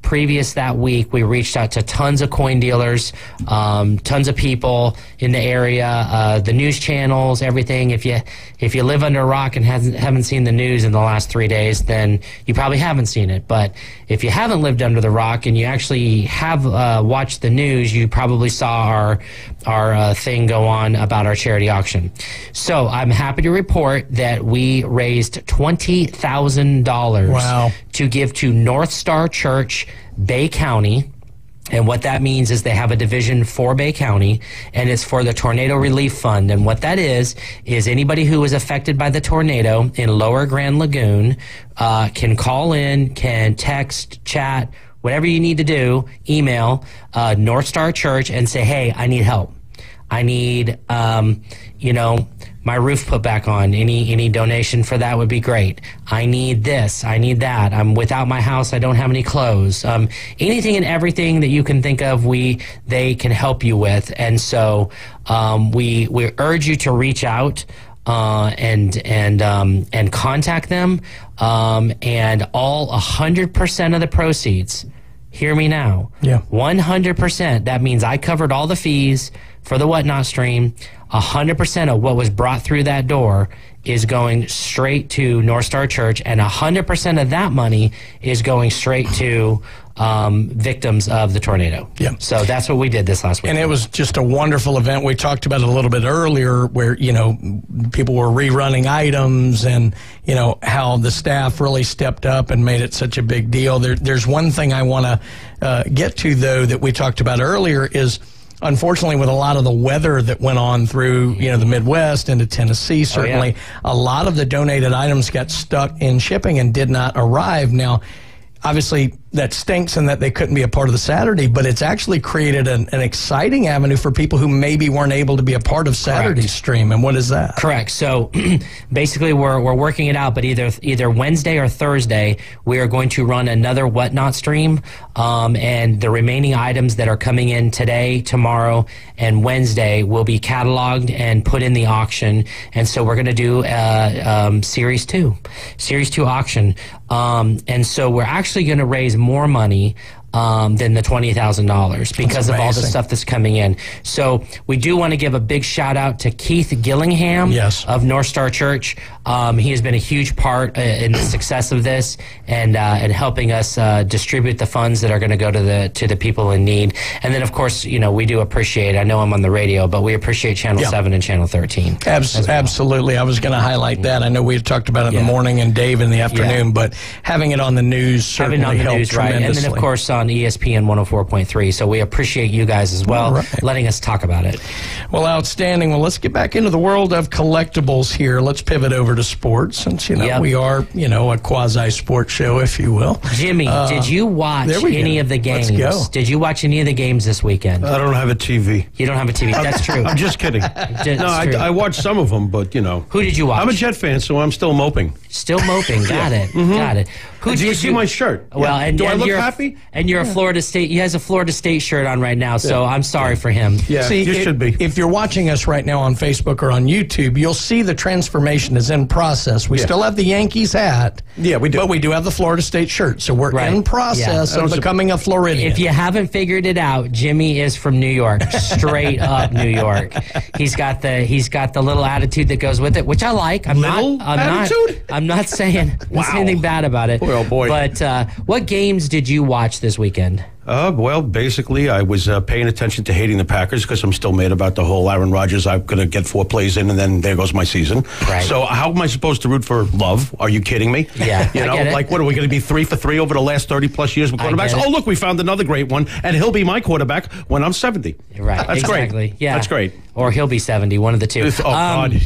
previous that week, we reached out to tons of coin dealers, tons of people in the area, the news channels, everything. If you live under a rock and haven't seen the news in the last 3 days, then you probably haven't seen it. But if you haven't lived under the rock and you actually have watched the news, you probably saw our thing go on about our charity auction. So I'm happy to report that we raised $20,000 to give to North Star Church, Bay County. And what that means is they have a division for Bay County, and it's for the Tornado Relief Fund. And what that is anybody who was affected by the tornado in Lower Grand Lagoon can call in, can text, chat, whatever you need to do, email North Star Church and say, hey, I need help. I need, my roof put back on. Any donation for that would be great. I need this. I need that. I'm without my house. I don't have any clothes. Anything and everything that you can think of, they can help you with. And so we urge you to reach out and contact them. And all 100% of the proceeds. Hear me now. Yeah. 100%. That means I covered all the fees for the Whatnot stream. 100% of what was brought through that door is going straight to North Star Church, and 100% of that money is going straight to victims of the tornado. Yeah. So that's what we did this last week. And it was just a wonderful event. We talked about it a little bit earlier where, people were rerunning items and, how the staff really stepped up and made it such a big deal. There's one thing I want to get to, though, that we talked about earlier is, unfortunately, with a lot of the weather that went on through, the Midwest into Tennessee, certainly, a lot of the donated items got stuck in shipping and did not arrive. Now, obviously, that stinks in that they couldn't be a part of the Saturday, but it's actually created an exciting avenue for people who maybe weren't able to be a part of Saturday's stream. And what is that? Correct. So basically we're working it out, but either Wednesday or Thursday, we are going to run another Whatnot stream. And the remaining items that are coming in today, tomorrow, and Wednesday will be cataloged and put in the auction. And so we're going to do Series 2 auction. And so we're actually going to raise more money than the $20,000 because of all the stuff that's coming in. So we do want to give a big shout out to Keith Gillingham of North Star Church. He has been a huge part in the success of this and helping us distribute the funds that are going to go to the people in need. And then, of course, we do appreciate, I know I'm on the radio, but we appreciate Channel 7 and Channel 13. Absolutely. I was going to highlight that. I know we had talked about it in the morning and Dave in the afternoon, but having it on the news certainly helped tremendously. And then, of course, on ESPN 104.3. So we appreciate you guys as well letting us talk about it. Well, outstanding. Well, let's get back into the world of collectibles here. Let's pivot over to sports since, we are, a quasi-sports show, if you will. Jimmy, did you watch any of the games? Let's go. Did you watch any of the games this weekend? I don't have a TV. You don't have a TV. That's true. I'm just kidding. I watched some of them, but, Who did you watch? I'm a Jet fan, so I'm still moping. Still moping. Got it. Got it. Did you see my shirt? Well, and do I look happy? And you're a Florida State. He has a Florida State shirt on right now, so I'm sorry for him. Yeah, see, you should be. If you're watching us right now on Facebook or on YouTube, you'll see the transformation is in process. We still have the Yankees hat. Yeah, we do. But we do have the Florida State shirt, so we're in process of becoming a Floridian. If you haven't figured it out, Jimmy is from New York, straight up New York. He's got the little attitude that goes with it, which I like. I'm not saying anything bad about it. Boy, oh boy. But what games did you watch this weekend? Well, basically, I was paying attention to hating the Packers because I'm still mad about the whole Aaron Rodgers. I'm going to get 4 plays in, and then there goes my season. Right. So how am I supposed to root for Love? Are you kidding me? Yeah, what are we going to be 3 for 3 over the last 30-plus years with quarterbacks? Oh, look, we found another great one, and he'll be my quarterback when I'm 70. Right, That's exactly. great. Yeah. That's great. Or he'll be 70, one of the two. God.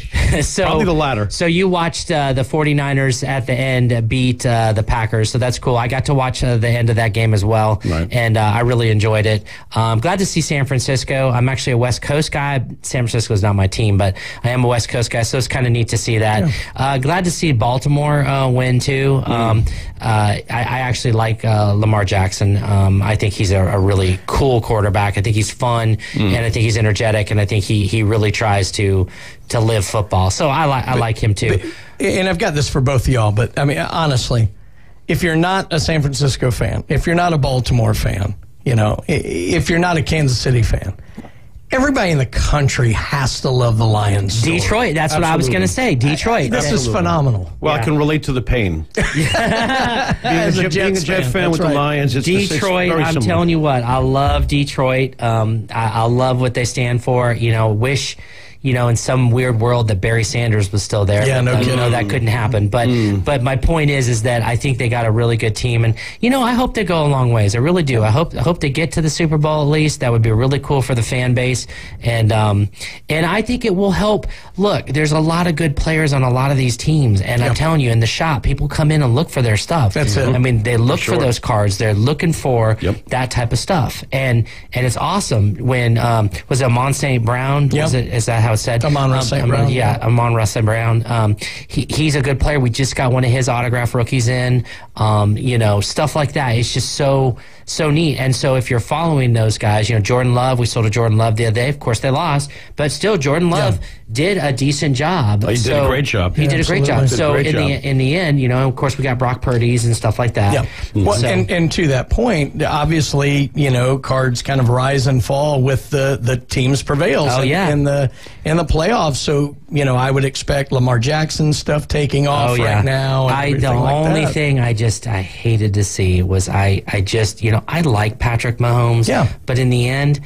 Probably the latter. So you watched the 49ers at the end beat the Packers, so that's cool. I got to watch the end of that game as well, and I really enjoyed it. I'm glad to see San Francisco. I'm actually a West Coast guy. San Francisco is not my team, but I am a West Coast guy, so it's kind of neat to see that. Yeah. Glad to see Baltimore win, too. I actually like Lamar Jackson. I think he's a really cool quarterback. I think he's fun, and I think he's energetic, and I think he really tries to live football. So I like him, too. And I've got this for both of y'all, but, I mean, honestly, if you're not a San Francisco fan, if you're not a Baltimore fan, you know, if you're not a Kansas City fan, everybody in the country has to love the Lions story. Detroit, that's what I was going to say. Detroit. This is phenomenal. Well, I can relate to the pain. As a Jets fan with the Lions, it's Detroit, I'm telling you what, I love Detroit. I love what they stand for. You know, wish, you know, in some weird world that Barry Sanders was still there. Yeah, no kidding. You know, that couldn't happen. But my point is that I think they got a really good team. And, you know, I hope they go a long ways. I really do. I hope they get to the Super Bowl at least. That would be really cool for the fan base. And I think it will help. Look, there's a lot of good players on a lot of these teams. And I'm telling you, in the shop, people come in and look for their stuff. That's it. I mean, they look for those cards. They're looking for that type of stuff. And it's awesome when, was it Amon St. Brown? Is that how it's said? Amon-Ra St. Brown. Yeah, Amon-Ra St. Brown. He's a good player. We just got one of his autograph rookies in. You know, stuff like that. It's just so neat. And so if you're following those guys, you know, Jordan Love, we sold a Jordan Love the other day. Of course, they lost, but still, Jordan Love did a decent job. He did a great job. He did a great job. So in the end, you know, of course, we got Brock Purdy's and stuff like that. Yeah. Well, and to that point, obviously, you know, cards kind of rise and fall with the teams prevails in the playoffs. So, you know, I would expect Lamar Jackson stuff taking off right now. The only thing I hated to see was I just, you know, I like Patrick Mahomes. Yeah. But in the end,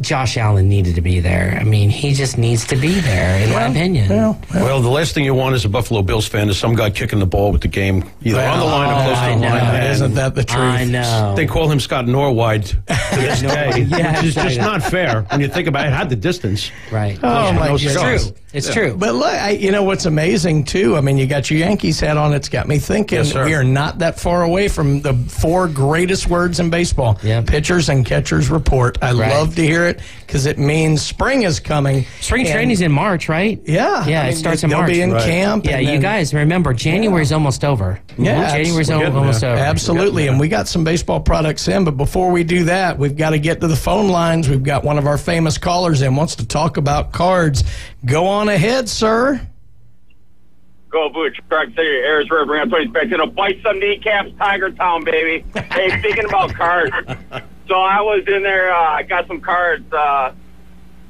Josh Allen needed to be there. I mean, he just needs to be there, in my opinion. Well, the last thing you want as a Buffalo Bills fan is some guy kicking the ball with the game either on the line or close to the line. Isn't that the truth? I know. They call him Scott Norwide to this day, which is just not fair when you think about it. It had the distance. Right. Oh, my God. It's true. It's true. But look, you know what's amazing, too? I mean, you got your Yankees hat on. It's got me thinking we are not that far away from the 4 greatest words in baseball. Pitchers and catchers report. I love to hear it because it means spring is coming. Spring training's in March, right? Yeah. Yeah, it starts in March. They'll be in camp. Yeah, you guys remember, January's almost over. Yeah, January's almost over. Absolutely, and we got some baseball products in, but before we do that, we've got to get to the phone lines. We've got one of our famous callers in, wants to talk about cards. Go on ahead, sir. Go Boots, Truck City, Ayers River, bring up 20 specs. It'll bite some kneecaps, Tiger Town, baby. Hey, speaking about cards, so I was in there, I got some cards.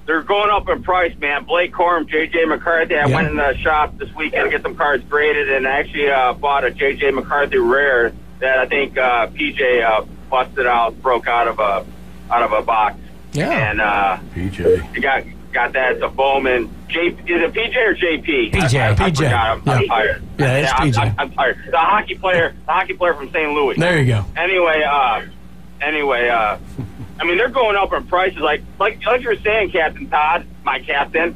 They're going up in price, man. Blake Corum, J.J. McCarthy. I went in the shop this weekend to get some cards graded, and I actually bought a J.J. McCarthy rare that I think PJ busted out, broke out of a box. Yeah. And PJ. You got that. It's a Bowman. Is it PJ or JP? PJ. I forgot. I'm tired. Yeah, it's PJ. I'm tired. The hockey player from St. Louis. There you go. Anyway, I mean, they're going up in prices. Like you were saying, Captain Todd, my captain.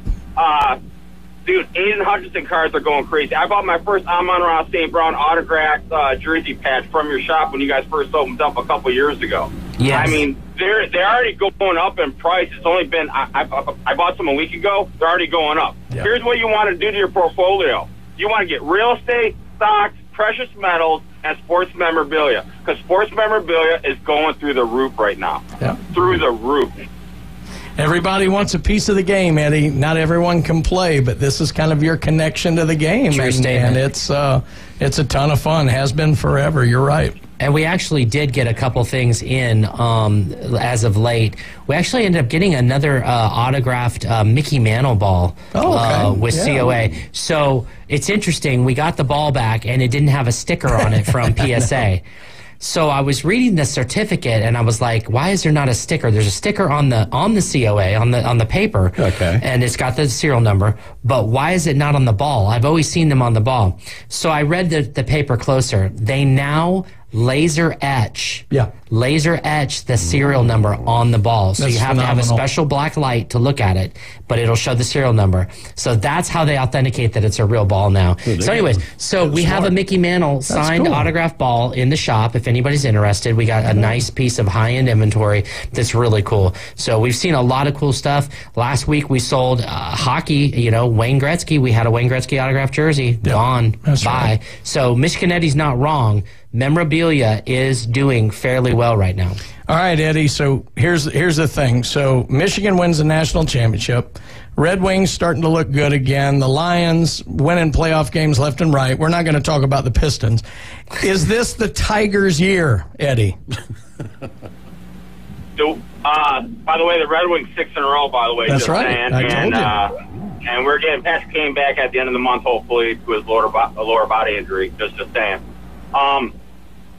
Dude, Aiden Hutchinson cards are going crazy. I bought my first Amon-Ra St. Brown autographed jersey patch from your shop when you guys first opened up a couple years ago. Yes. I mean, they're already going up in price. It's only been I bought some a week ago. They're already going up. Yep. Here's what you want to do to your portfolio. You want to get real estate, stocks, precious metals, and sports memorabilia, because sports memorabilia is going through the roof right now. Yep. Through the roof. Everybody wants a piece of the game, Eddie. Not everyone can play, but this is kind of your connection to the game. True statement. And it's a ton of fun. Has been forever. You're right. And we actually did get a couple things in as of late. We actually ended up getting another autographed Mickey Mantle ball with COA. So it's interesting. We got the ball back, and it didn't have a sticker on it from PSA. So I was reading the certificate, and I was like, "Why is there not a sticker? There's a sticker on the COA on the paper, and it's got the serial number. But why is it not on the ball? I've always seen them on the ball." So I read the paper closer. They now laser etch the serial number on the ball. So you have to have a special black light to look at it, but it'll show the serial number. So that's how they authenticate that it's a real ball now. So anyways, we have a Mickey Mantle signed autographed ball in the shop if anybody's interested. We got a nice piece of high-end inventory that's really cool. So we've seen a lot of cool stuff. Last week we sold hockey, Wayne Gretzky. We had a Wayne Gretzky autographed jersey. Gone. Bye. Right. So Michigan Eddie's not wrong. Memorabilia is doing fairly well. well right now. All right, Eddie, so here's the thing. So Michigan wins the national championship. Red Wings starting to look good again. The Lions winning playoff games left and right. We're not going to talk about the Pistons. Is this the Tigers' year, Eddie? By the way, the Red Wings 6 in a row, by the way. That's right. Saying. I told you. And we're getting Patrick Kane back at the end of the month, hopefully, to his lower body injury. Just saying.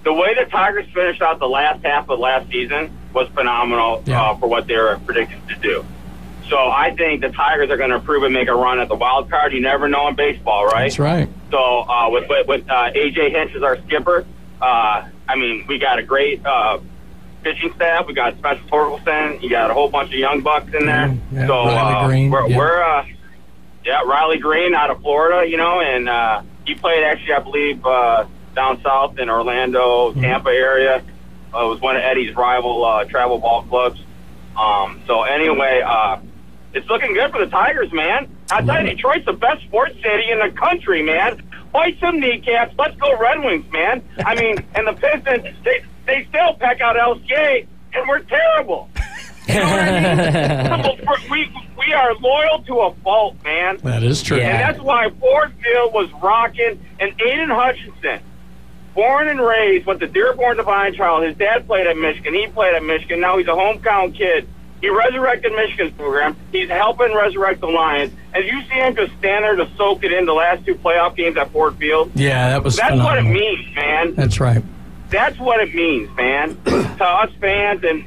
The way the Tigers finished out the last half of last season was phenomenal for what they were predicted to do. So I think the Tigers are going to improve and make a run at the wild card. You never know in baseball, right? That's right. So with A.J. Hinch as our skipper, we got a great pitching staff. We got Spencer Torkelson. You got a whole bunch of young bucks in there. Yeah, so Riley Green. we're Riley Green out of Florida, and he played actually, I believe, down south in Orlando, Tampa area. It was one of Eddie's rival travel ball clubs. So anyway, it's looking good for the Tigers, man. I tell you, Detroit's the best sports city in the country, man. Fight some kneecaps. Let's go Red Wings, man. And the Pistons, they still peck out LCA, and we're terrible. You know what I mean? We are loyal to a fault, man. That is true. And that's why Ford Field was rocking. And Aiden Hutchinson, born and raised, went to Dearborn Divine Child. His dad played at Michigan. He played at Michigan. Now he's a hometown kid. He resurrected Michigan's program. He's helping resurrect the Lions. And you see him just stand there to soak it in the last 2 playoff games at Ford Field. Yeah, that's phenomenal. What it means, man. That's right. That's what it means, man, to us fans. And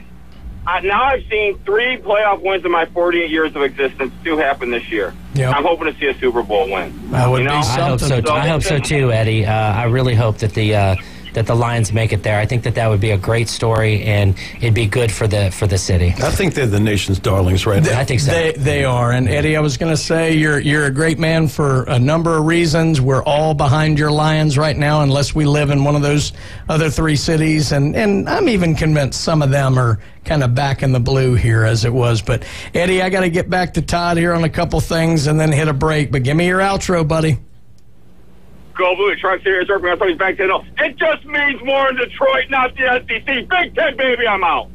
now I've seen 3 playoff wins in my 48 years of existence. 2 happen this year. Yep. I'm hoping to see a Super Bowl win. That would be something. I hope so too, Eddie. I really hope that the Lions make it there. I think that would be a great story, and it'd be good for the city. I think they're the nation's darlings right now. I think so. They are. And Eddie, I was going to say you're a great man for a number of reasons. We're all behind your Lions right now, unless we live in one of those other 3 cities. And I'm even convinced some of them are kind of back in the blue here as it was. But Eddie, I got to get back to Todd here on a couple things and then hit a break. But give me your outro, buddy. Go Blue, Truck Series, Urban back to no. It just means more in Detroit, not the SEC. Big Ten, baby, I'm out.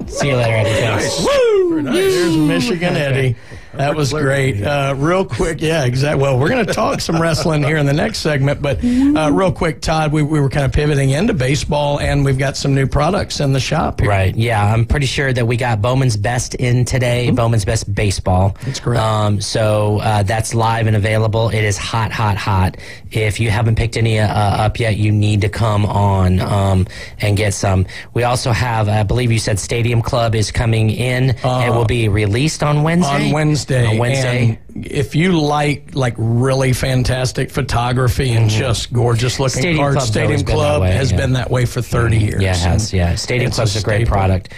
See you later, Eddie. Nice. Woo! Nice. There's Michigan Eddie. That was great. Real quick, yeah, exactly. Well, we're going to talk some wrestling here in the next segment, but real quick, Todd, we were kind of pivoting into baseball, and we've got some new products in the shop here. Right, yeah. I'm pretty sure that we got Bowman's Best in today, Bowman's Best Baseball. That's correct. So that's live and available. It is hot, hot, hot. If you haven't picked any up yet, you need to come on and get some. We also have, I believe you said Stadium Club is coming in. It will be released on Wednesday. On Wednesday. And if you like really fantastic photography and just gorgeous looking cards, Stadium Club has been that way for 30 years. Yeah, it has. Yeah, Stadium Club's a great product.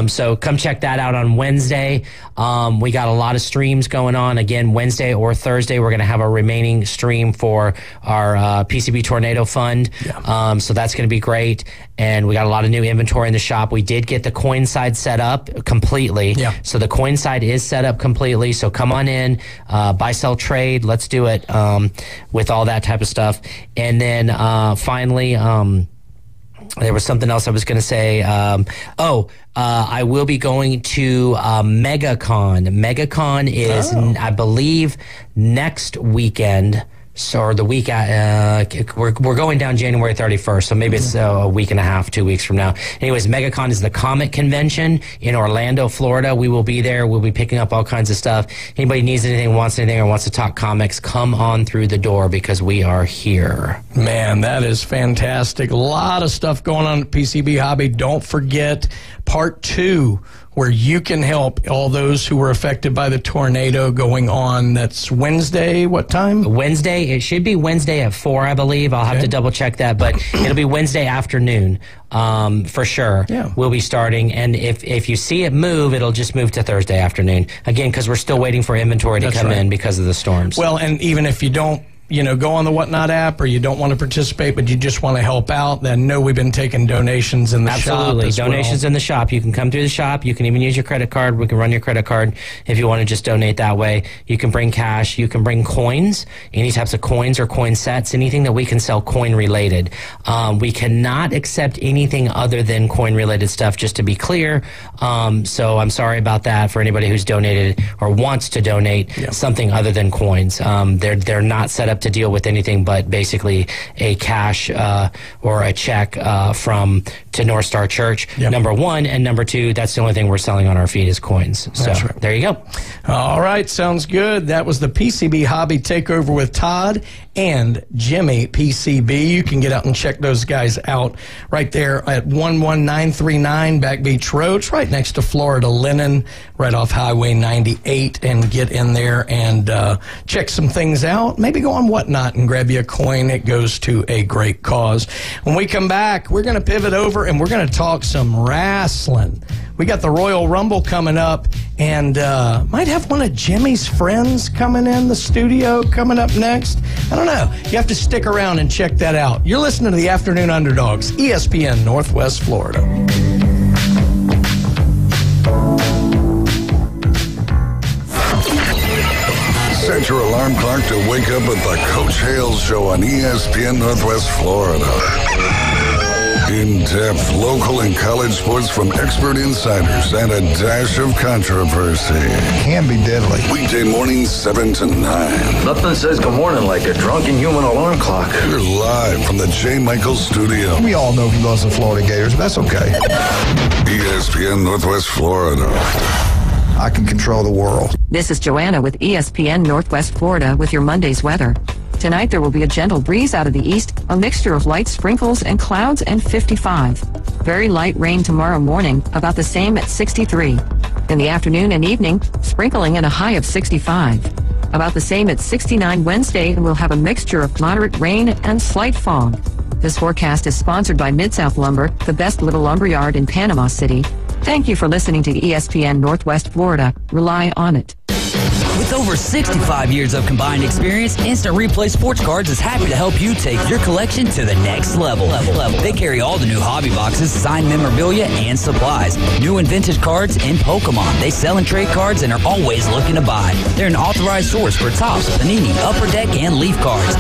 So come check that out on Wednesday. We got a lot of streams going on. Again, Wednesday or Thursday, we're going to have a remaining stream for our PCB Tornado Fund. Yeah. So that's going to be great. And we got a lot of new inventory in the shop. We did get the coin side set up completely. Yeah. So the coin side is set up completely. So come on in, buy, sell, trade. Let's do it with all that type of stuff. And then finally, there was something else I was going to say. I will be going to MegaCon. MegaCon is, I believe, next weekend. Or the week, we're going down January 31st, so maybe it's a week and a half, 2 weeks from now. Anyways, MegaCon is the comic convention in Orlando, Florida. We will be there. We'll be picking up all kinds of stuff. Anybody needs anything, wants anything, or wants to talk comics, come on through the door because we are here. Man, that is fantastic. A lot of stuff going on at PCB Hobby. Don't forget Part 2, where you can help all those who were affected by the tornado going on. That's Wednesday, what time? Wednesday, it should be Wednesday at 4, I believe. I'll have to double check that, but it'll be Wednesday afternoon for sure. Yeah. We'll be starting, and if you see it move, it'll just move to Thursday afternoon. Again, because we're still waiting for inventory to come in because of the storms. Well, and even if you don't go on the Whatnot app, or you don't want to participate, but you just want to help out, then know we've been taking donations in the shop. Absolutely. Donations in the shop. You can come through the shop. You can even use your credit card. We can run your credit card if you want to just donate that way. You can bring cash. You can bring coins, any types of coins or coin sets, anything that we can sell coin related. We cannot accept anything other than coin related stuff, just to be clear. So I'm sorry about that for anybody who's donated or wants to donate something other than coins. They're not set up to deal with anything but basically a cash or a check to North Star Church, number one, and number two, that's the only thing we're selling on our feed is coins. So there you go. All right, sounds good. That was the PCB Hobby Takeover with Todd and Jimmy PCB. You can get out and check those guys out right there at 11939 Back Beach Road. It's right next to Florida Linen, right off Highway 98, and get in there and check some things out. Maybe go on Whatnot and grab you a coin. It goes to a great cause. When we come back, we're going to pivot over and we're going to talk some wrestling. We got the Royal Rumble coming up, and might have one of Jimmy's friends coming in the studio coming up next. I don't know. You have to stick around and check that out. You're listening to the Afternoon Underdogs, ESPN Northwest Florida. Set your alarm clock to wake up at the Coach Hales Show on ESPN Northwest Florida. In-depth local and college sports from expert insiders and a dash of controversy. Can be deadly. Weekday mornings 7 to 9. Nothing says good morning like a drunken human alarm clock. You're live from the J. Michaels studio. We all know he loves the Florida Gators, but that's okay. ESPN Northwest Florida. I can control the world. This is Joanna with ESPN Northwest Florida with your Monday's weather. Tonight there will be a gentle breeze out of the east, a mixture of light sprinkles and clouds, and 55. Very light rain tomorrow morning, about the same at 63. In the afternoon and evening, sprinkling and a high of 65. About the same at 69 Wednesday, and we'll have a mixture of moderate rain and slight fog. This forecast is sponsored by Mid-South Lumber, the best little lumberyard in Panama City. Thank you for listening to ESPN Northwest Florida. Rely on it. With over 65 years of combined experience, Instant Replay Sports Cards is happy to help you take your collection to the next level. They carry all the new hobby boxes, signed memorabilia, and supplies. New and vintage cards and Pokemon. They sell and trade cards and are always looking to buy. They're an authorized source for Topps, Panini, Upper Deck, and Leaf cards.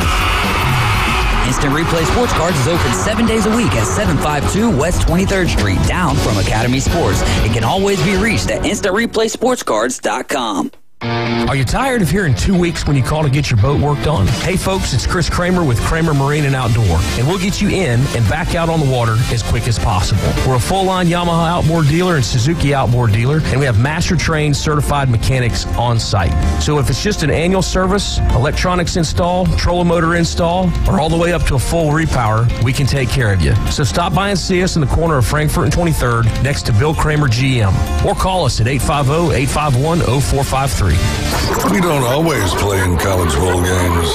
Instant Replay Sports Cards is open 7 days a week at 752 West 23rd Street, down from Academy Sports. It can always be reached at instantReplaySportsCards.com. Are you tired of hearing 2 weeks when you call to get your boat worked on? Hey folks, it's Chris Kramer with Kramer Marine and Outdoor, and we'll get you in and back out on the water as quick as possible. We're a full-line Yamaha outboard dealer and Suzuki outboard dealer, and we have master-trained certified mechanics on site. So if it's just an annual service, electronics install, trolling motor install, or all the way up to a full repower, we can take care of you. So stop by and see us in the corner of Frankfurt and 23rd next to Bill Kramer GM, or call us at 850-851-0453. We don't always play in college bowl games,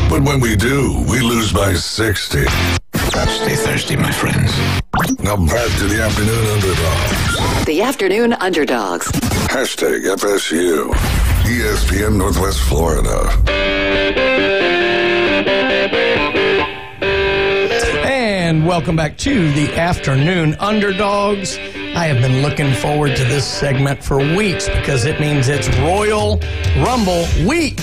but when we do, we lose by 60. Stay thirsty, my friends. Now back to the Afternoon Underdogs. The Afternoon Underdogs. Hashtag FSU. ESPN Northwest Florida. And welcome back to the Afternoon Underdogs. I have been looking forward to this segment for weeks because it means it's Royal Rumble week.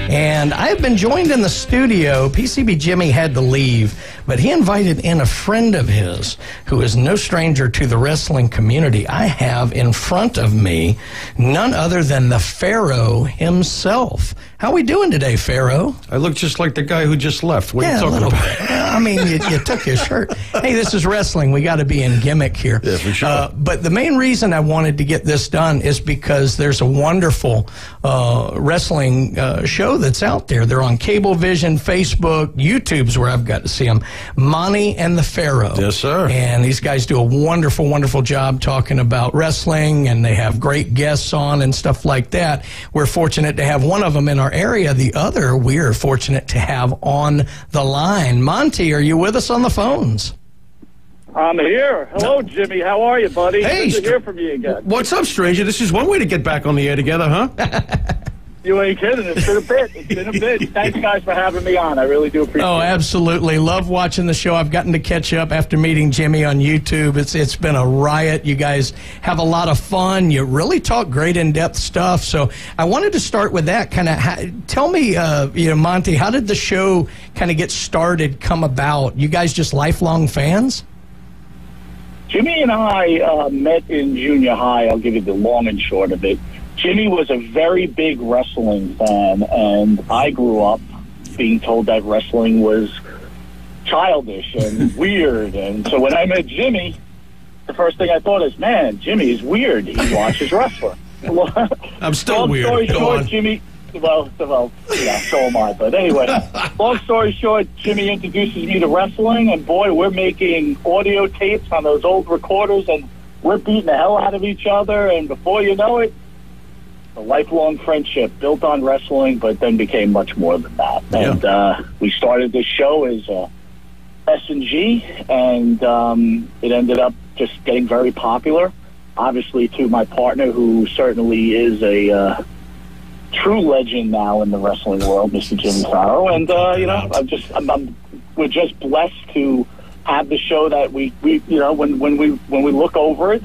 And I have been joined in the studio. PCB Jimmy had to leave, but he invited in a friend of his who is no stranger to the wrestling community. I have in front of me none other than the Pharaoh himself. How we doing today, Pharaoh? I look just like the guy who just left. What are you talking about? I mean, you took his shirt. Hey, this is wrestling. We got to be in gimmick here. Yeah, for sure. But the main reason I wanted to get this done is because there's a wonderful wrestling show that's out there. They're on Cablevision, Facebook, YouTube's where I've got to see them. Monte and the Pharaoh. Yes, sir. And these guys do a wonderful, wonderful job talking about wrestling, and they have great guests on and stuff like that. We're fortunate to have one of them in our area. The other we are fortunate to have on the line. Monte, are you with us on the phones? I'm here. Hello, Jimmy. How are you, buddy? Hey, good to hear from you again. What's up, stranger? This is one way to get back on the air together, huh? You ain't kidding. It's been a bit. It's been a bit. Thanks, guys, for having me on. I really do appreciate it. Oh, absolutely. Love watching the show. I've gotten to catch up after meeting Jimmy on YouTube. It's been a riot. You guys have a lot of fun. You really talk great in-depth stuff. So I wanted to start with that. Tell me, Monte, how did the show kind of get started, come about? You guys just lifelong fans? Jimmy and I met in junior high. I'll give you the long and short of it. Jimmy was a very big wrestling fan, and I grew up being told that wrestling was childish and weird. And so when I met Jimmy, the first thing I thought is, man, Jimmy is weird. He watches wrestling. I'm still weird. Long story short, Jimmy... Well, yeah, so am I. But anyway, long story short, Jimmy introduces me to wrestling, and boy, we're making audio tapes on those old recorders, and we're beating the hell out of each other, and before you know it, a lifelong friendship built on wrestling, but then became much more than that. Yeah. And we started this show as S&G, and it ended up just getting very popular. Obviously, to my partner, who certainly is a true legend now in the wrestling world, Mr. Jimmy Pharaoh. And we're just blessed to have the show that we when we look over it,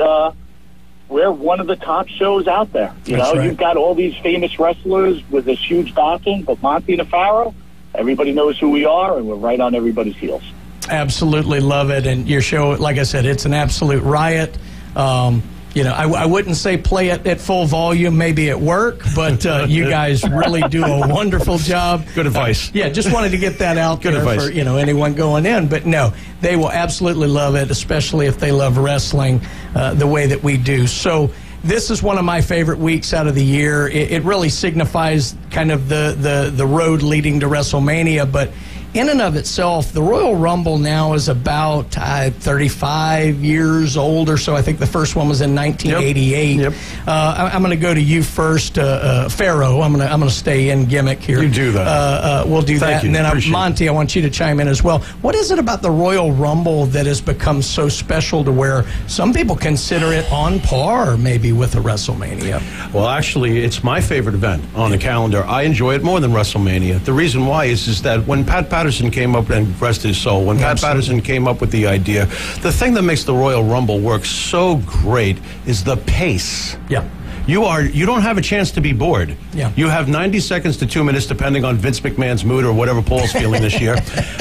we're one of the top shows out there. Right. You've got all these famous wrestlers with this huge backing, but Monte the Pharaoh, everybody knows who we are, and we're right on everybody's heels. Absolutely love it. And your show, like I said, it's an absolute riot. I wouldn't say play it at full volume, maybe at work, but you guys really do a wonderful job. Good advice. Just wanted to get that out Good there advice. For anyone going in. But no, they will absolutely love it, especially if they love wrestling the way that we do. So this is one of my favorite weeks out of the year. It really signifies kind of the road leading to WrestleMania, but in and of itself, the Royal Rumble now is about 35 years old or so. I think the first one was in 1988. Yep. I'm going to go to you first, Pharaoh. I'm going to stay in gimmick here. You do that. We'll do Thank that. You. And then Appreciate Monte, I want you to chime in as well. What is it about the Royal Rumble that has become so special to where some people consider it on par maybe with a WrestleMania? Well, actually, it's my favorite event on the calendar. I enjoy it more than WrestleMania. The reason why is that when Pat Patterson came up, and rest his soul, when Pat Patterson came up with the idea, the thing that makes the Royal Rumble work so great is the pace. Yeah. You don't have a chance to be bored. Yeah. You have 90 seconds to 2 minutes, depending on Vince McMahon's mood or whatever Paul's feeling this year.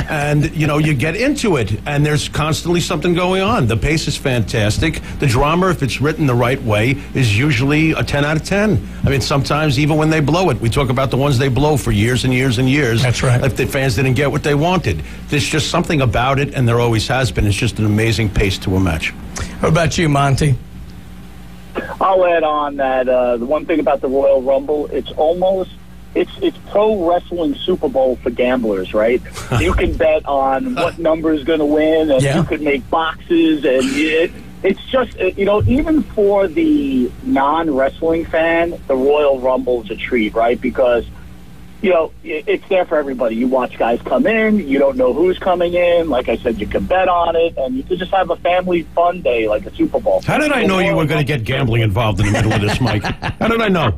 And, you get into it, and there's constantly something going on. The pace is fantastic. The drama, if it's written the right way, is usually a 10 out of 10. I mean, sometimes even when they blow it, we talk about the ones they blow for years and years and years. That's right. If the fans didn't get what they wanted. There's just something about it, and there always has been. It's just an amazing pace to a match. What about you, Monte? I'll add on that the one thing about the Royal Rumble, it's pro wrestling Super Bowl for gamblers, right? You can bet on what number is going to win, and you could make boxes, and it's just even for the non-wrestling fan, the Royal Rumble is a treat, right? Because it's there for everybody. You watch guys come in. You don't know who's coming in. Like I said, you can bet on it, and you can just have a family fun day like a Super Bowl. How did I know you were going to get gambling involved in the middle of this, Mike? How did I know?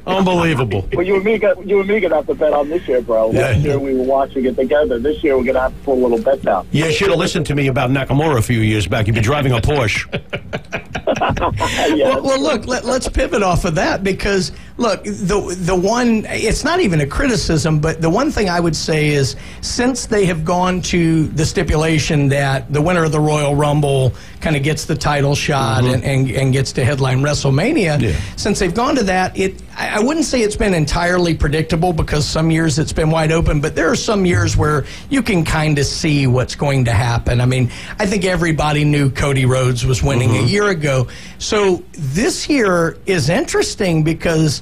Unbelievable. Well, you and me gonna have to bet on this year, bro. Last year we were watching it together. This year we're gonna have to put a little bet down. You should have listened to me about Nakamura a few years back. You'd be driving a Porsche. Well, look, let's pivot off of that because, look, the one, it's not even a criticism, but the one thing I would say is since they have gone to the stipulation that the winner of the Royal Rumble kind of gets the title shot and gets to headline WrestleMania, since they've gone to that, I wouldn't say it's been entirely predictable because some years it's been wide open, but there are some years where you can kind of see what's going to happen. I mean, I think everybody knew Cody Rhodes was winning a year ago. So this year is interesting because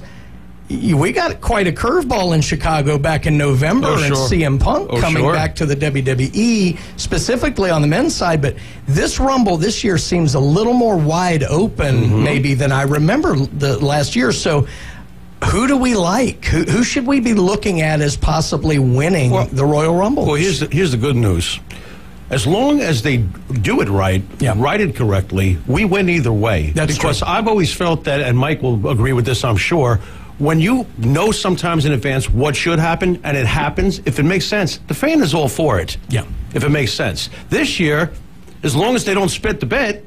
we got quite a curveball in Chicago back in November, and CM Punk coming back to the WWE, specifically on the men's side. But this Rumble this year seems a little more wide open maybe than I remember the last year. So who do we like? Who should we be looking at as possibly winning the Royal Rumble? Well, here's the good news. As long as they do it right, write it correctly, we win either way. That's because true. I've always felt that, and Mike will agree with this, I'm sure, when you know sometimes in advance what should happen, and it happens, if it makes sense, the fan is all for it. Yeah. If it makes sense. This year, as long as they don't spit the bit,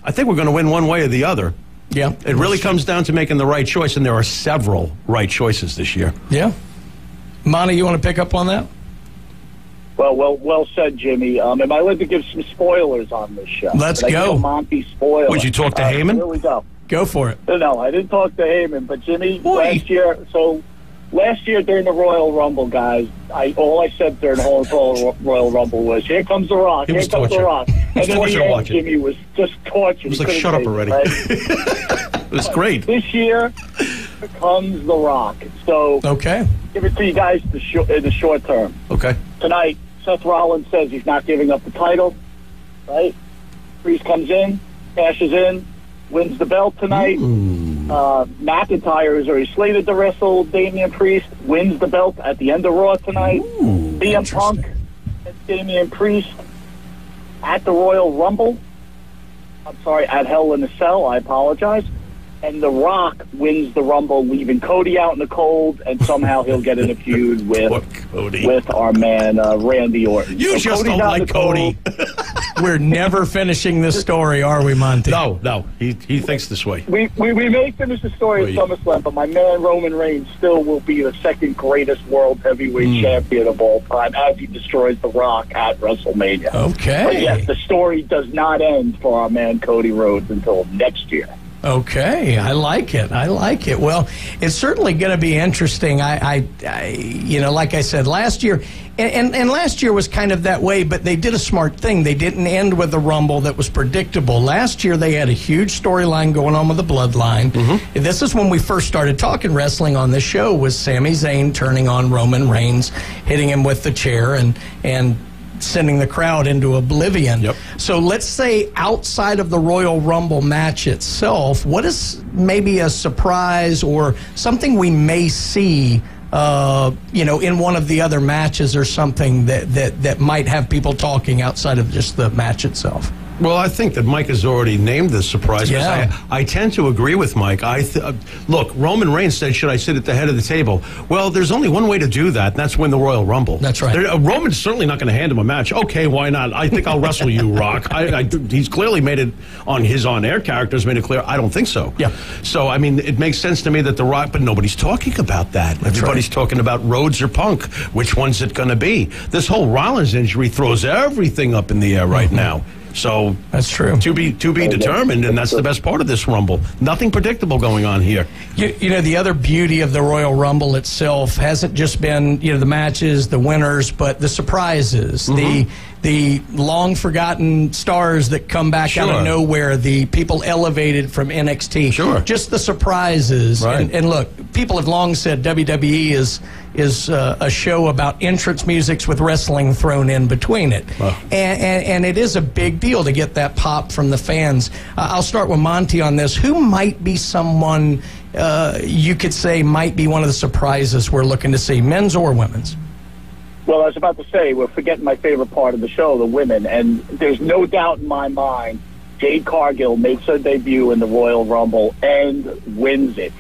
I think we're going to win one way or the other. Yeah. It really comes down to making the right choice, and there are several right choices this year. Yeah. Monty, you want to pick up on that? Well said, Jimmy. Am I allowed to give some spoilers on this show? Let's go. Monty spoiler. Would you talk to Heyman? Here we go. Go for it. No, I didn't talk to Heyman, but Jimmy, last year during the Royal Rumble, guys, all I said during the whole Royal Rumble was, "Here comes The Rock, here comes The Rock." And then the end, Jimmy was just tortured. It was like, shut up already. Right? It was great. This year, here comes The Rock. So, give it to you guys in the short term. Okay. Tonight, Seth Rollins says he's not giving up the title, right? Priest comes in, cashes in, wins the belt tonight. McIntyre is already slated to wrestle Damian Priest, wins the belt at the end of Raw tonight. CM Punk and Damian Priest at the Royal Rumble. I'm sorry, at Hell in a Cell, I apologize. And The Rock wins the Rumble, leaving Cody out in the cold, and somehow he'll get in a feud with our man Randy Orton. You just don't like Cody. We're never finishing this story, are we, Monty? No. He thinks this way. We may finish the story at SummerSlam, but my man Roman Reigns still will be the second greatest world heavyweight champion of all time as he destroys The Rock at WrestleMania. Okay. But yes, the story does not end for our man Cody Rhodes until next year. Okay, I like it. Well, it's certainly going to be interesting. I like I said, last year, and last year was kind of that way, but they did a smart thing. They didn't end with a Rumble that was predictable. Last year, they had a huge storyline going on with the Bloodline. This is when we first started talking wrestling on this show, was Sami Zayn turning on Roman Reigns, hitting him with the chair, and sending the crowd into oblivion. So let's say outside of the Royal Rumble match itself, what is maybe a surprise or something we may see, in one of the other matches or something that might have people talking outside of just the match itself? Well, I think that Mike has already named the surprise. Yeah. I tend to agree with Mike. Look, Roman Reigns said, should I sit at the head of the table? Well, there's only one way to do that, and that's win the Royal Rumble. That's right. Roman's certainly not going to hand him a match. Okay, why not? I think I'll wrestle you, Rock. He's clearly made it on his on-air characters, made it clear. I don't think so. Yeah. So, I mean, it makes sense to me that The Rock, but nobody's talking about that. Everybody's talking about Rhodes or Punk. Which one's it going to be? This whole Rollins injury throws everything up in the air right now. So that's true. To be determined, and that's the best part of this Rumble. Nothing predictable going on here. You know, the other beauty of the Royal Rumble itself hasn't just been the matches, the winners, but the surprises, the long forgotten stars that come back out of nowhere, the people elevated from NXT, just the surprises. Right. And look, people have long said WWE is a show about entrance musics with wrestling thrown in between it. And it is a big deal to get that pop from the fans. I'll start with Monty on this. Who might be someone you could say might be one of the surprises we're looking to see, men's or women's? Well, I was about to say, we're forgetting my favorite part of the show, the women, and there's no doubt in my mind Jade Cargill makes her debut in the Royal Rumble and wins it.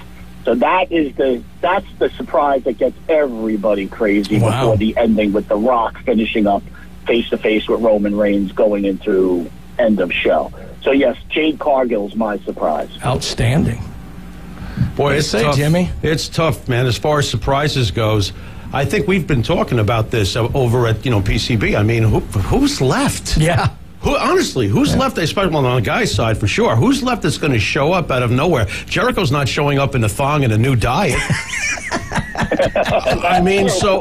So that's the surprise that gets everybody crazy before the ending, with The Rock finishing up face-to-face with Roman Reigns going into end of show. So, yes, Jade Cargill's my surprise. Outstanding. Boy, it's tough, Jimmy. It's tough, man. As far as surprises goes, I think we've been talking about this over at PCB. I mean, who's left? Yeah. Honestly, who's left, especially on the guy's side for sure, who's left that's going to show up out of nowhere? Jericho's not showing up in a thong and a new diet. I mean, so...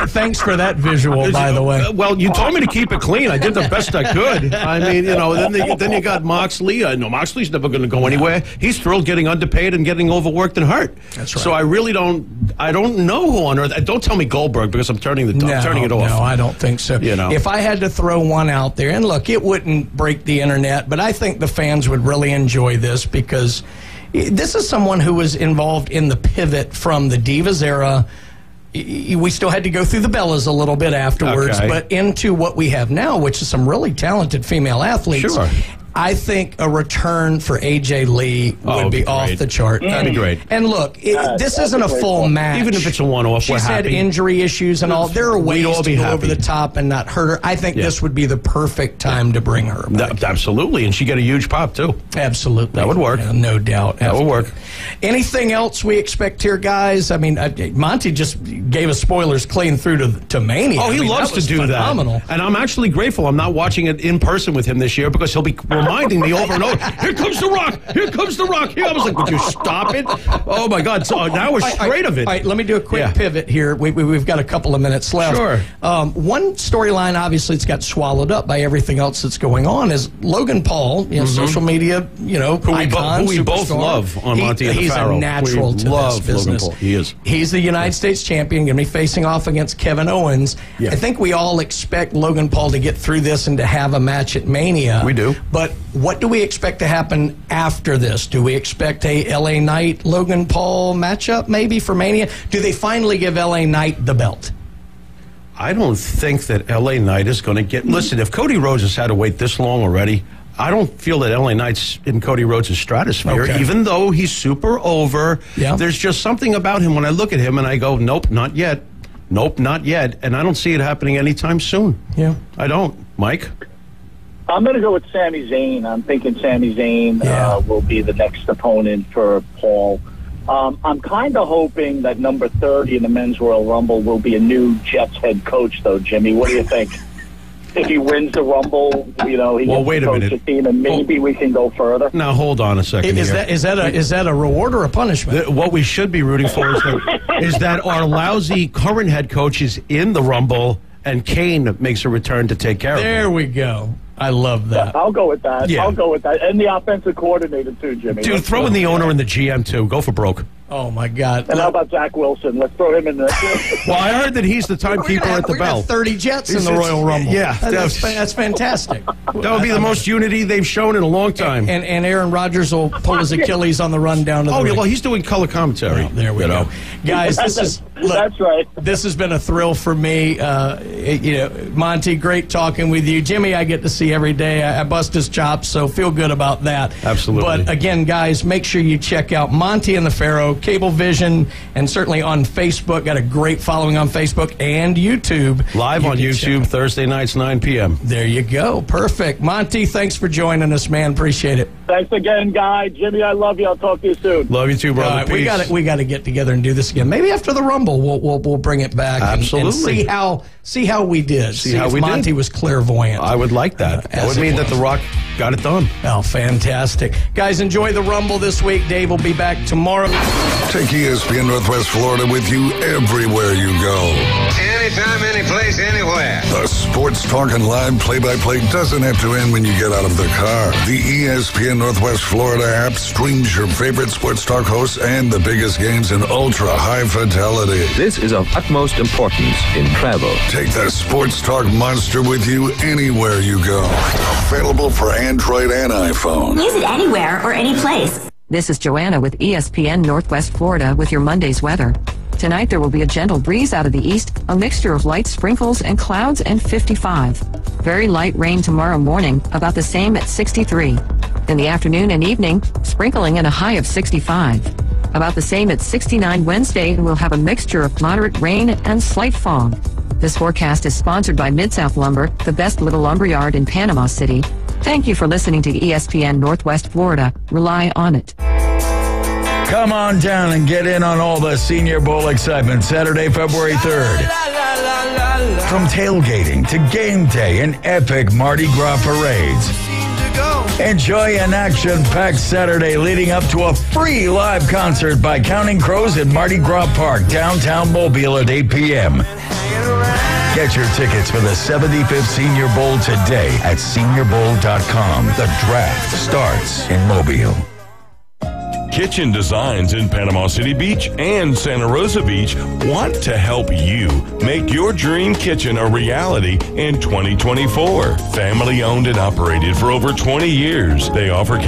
thanks for that visual, by the way. Well, you told me to keep it clean. I did the best I could. I mean, then you got Moxley. No, Moxley's never going to go anywhere. He's thrilled getting underpaid and getting overworked and hurt. That's right. So I really don't know who on earth... Don't tell me Goldberg, because I'm turning it off. No, I don't think so. If I had to throw one out there, and look, it wouldn't break the internet, but I think the fans would really enjoy this, because this is someone who was involved in the pivot from the Divas era. We still had to go through the Bellas a little bit afterwards, but into what we have now, which is some really talented female athletes. Sure. I think a return for A.J. Lee would be off the chart. That'd be great. And look, this isn't a full match. Even if it's a one-off, we're She's had happy. injury issues and all. There are ways to go over the top and not hurt her. I think this would be the perfect time to bring her back. Absolutely, and she get a huge pop, too. Absolutely. That would work. Yeah, no doubt. That would work. Anything else we expect here, guys? I mean, Monte just gave us spoilers clean through to Mania. Oh, he loves to do phenomenal. that. And I'm actually grateful I'm not watching it in person with him this year because he'll be reminding me over and over, here comes The Rock, here comes The Rock. Here. I was like, would you stop it? Oh, my God. So now we're straight of it. All right, let me do a quick pivot here. We've got a couple of minutes left. Sure. One storyline, obviously, it's got swallowed up by everything else that's going on, is Logan Paul, social media, icon, who we both love on Monte The Pharaoh. He's a natural to this business. Logan Paul. He is. He's the United States champion, going to be facing off against Kevin Owens. Yeah. I think we all expect Logan Paul to get through this and to have a match at Mania. We do. But what do we expect to happen after this? Do we expect a LA Knight Logan Paul matchup maybe for Mania? Do they finally give LA Knight the belt? I don't think that LA Knight is going to get... Listen, if Cody Rhodes has had to wait this long already, I don't feel that LA Knight's in Cody Rhodes' stratosphere, even though he's super over. Yeah. There's just something about him when I look at him and I go, nope, not yet. Nope, not yet. And I don't see it happening anytime soon. Yeah. I don't. Mike? I'm going to go with Sami Zayn. I'm thinking Sami Zayn will be the next opponent for Paul. I'm kind of hoping that number 30 in the Men's Royal Rumble will be a new Jets head coach, though, Jimmy. What do you think? If he wins the Rumble, he gets wait to a coach minute. the team, and maybe we can go further. Now, hold on a second Is here. that a reward or a punishment? What we should be rooting for is that our lousy current head coach is in the Rumble and Kane makes a return to take care of him. There we go. I love that. I'll go with that. Yeah. I'll go with that. And the offensive coordinator, too, Jimmy. Dude, throw in the owner and the GM, too. Go for broke. Oh, my God. And how about Zach Wilson? Let's throw him in there. Well, I heard that he's the timekeeper at the We're bell. gonna have 30 Jets in It's- the Royal Rumble. yeah, That's fantastic. That would be the most unity they've shown in a long time. And Aaron Rodgers will pull his Achilles on the run down to the ring. Well, he's doing color commentary. There we go. Guys, That's right. This has been a thrill for me. Monte, great talking with you. Jimmy, I get to see every day. I bust his chops, so feel good about that. Absolutely. But again, guys, make sure you check out Monte and the Pharaoh, Cablevision, and certainly on Facebook. Got a great following on Facebook and YouTube. Live on YouTube, Thursday nights, 9 p.m. There you go. Perfect. Monte, thanks for joining us, man. Appreciate it. Thanks again, Guy. Jimmy, I love you. I'll talk to you soon. Love you too, brother. All right, we got to get together and do this again. Maybe after the Rumble, we'll bring it back. Absolutely. And see how we did. See how we did. Monte was clairvoyant. I would like that. That would mean that The Rock got it done. Oh, fantastic. Guys, enjoy the Rumble this week. Dave will be back tomorrow. Take ESPN Northwest Florida with you everywhere you go. Anytime, anyplace, anywhere. The sports talk and live play-by-play doesn't have to end when you get out of the car. The ESPN Northwest Florida app streams your favorite sports talk hosts and the biggest games in ultra-high fidelity. This is of utmost importance in travel. Take the sports talk monster with you anywhere you go. Available for Android and iPhone. Use it anywhere or any place. This is Joanna with ESPN Northwest Florida with your Monday's weather. Tonight there will be a gentle breeze out of the east, a mixture of light sprinkles and clouds, and 55. Very light rain tomorrow morning, about the same at 63. In the afternoon and evening, sprinkling and a high of 65. About the same at 69 Wednesday, and we'll have a mixture of moderate rain and slight fog. This forecast is sponsored by Mid-South Lumber, the best little lumberyard in Panama City. Thank you for listening to ESPN Northwest Florida. Rely on it. Come on down and get in on all the Senior Bowl excitement Saturday, February 3rd. From tailgating to game day and epic Mardi Gras parades. Enjoy an action-packed Saturday leading up to a free live concert by Counting Crows at Mardi Gras Park, downtown Mobile at 8 p.m. Get your tickets for the 75th Senior Bowl today at seniorbowl.com. The draft starts in Mobile. Kitchen Designs in Panama City Beach and Santa Rosa Beach want to help you make your dream kitchen a reality in 2024. Family owned and operated for over 20 years, they offer